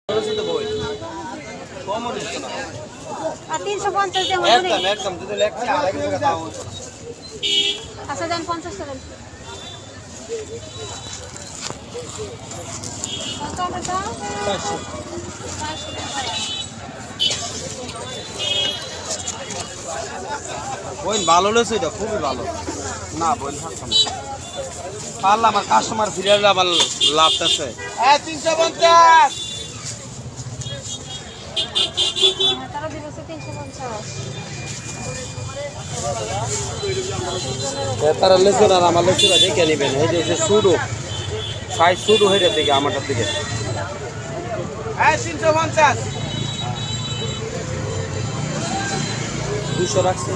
আর 350 দিয়ে হবে না একদম যদি লেখছে আড়াই টাকা দাও আচ্ছা দেন 50 টাকা কত টাকা 500 বইন ভালো লইছে এটা খুবই ভালো না বইন থাকতাম পারলাম আমার কাস্টমার ফিরে এলে আবার লাভ আছে 350 তারা দিবসে 350 তারা লেসুন আর আমার লেসুরা দেখে নেবেন এই যে শুরু সাইজ শুরু হয়ে যাবে দিকে আমারটার দিকে 350 200 রাখছি